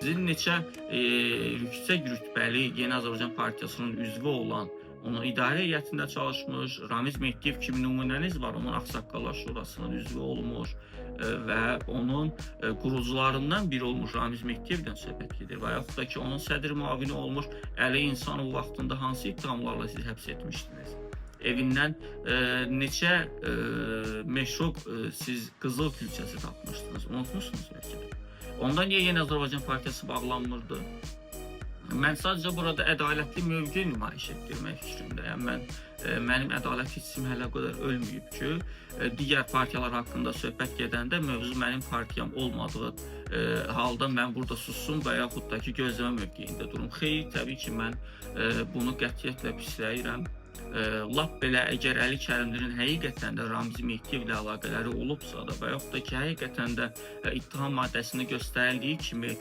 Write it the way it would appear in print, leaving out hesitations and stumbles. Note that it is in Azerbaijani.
sizin neçə yüksək rütbəli Yeni Azərbaycan Partiyasının üzvü olan, onun idarə heyətində çalışmış, Ramiz Mehdiyev kimi nümunəniz var, onun Ağsaqqallar Şurasının üzvü olmuş və onun qurucularından biri olmuş Ramiz Mehdiyevdən söhbət gedir və yaxud da ki, onun sədr müavini olmuş Əli İnsanov vaxtında hansı ittihamlarla siz həbs etmişdiniz? Evindən neçə meşrub siz qızıl külçəsi tapmışdınız, unutmuşsunuz bəlkə də. Onda niyə Yeni Azərbaycan Partiyası bağlanmırdı? Mən sadəcə burada ədalətli mövqe nümayiş etdirmək fikrindəyəm. Mənim ədalət hissim hələ qədər ölməyib ki, digər partiyalar haqqında söhbət gedəndə mövzu mənim partiyam olmadığı halda mən burada sussum və yaxud da ki, gözləmə mövqeyində durum. Xeyr, təbii ki, mən bunu qətiyyətlə pisləyirəm. Lap belə əgər Əli Kərimlirin həqiqətən də Ramiz Mehdiyevlə əlaqələri olubsa da və yaxud da ki, həqiqətən də ittiham maddəsində göstərildiyi kimi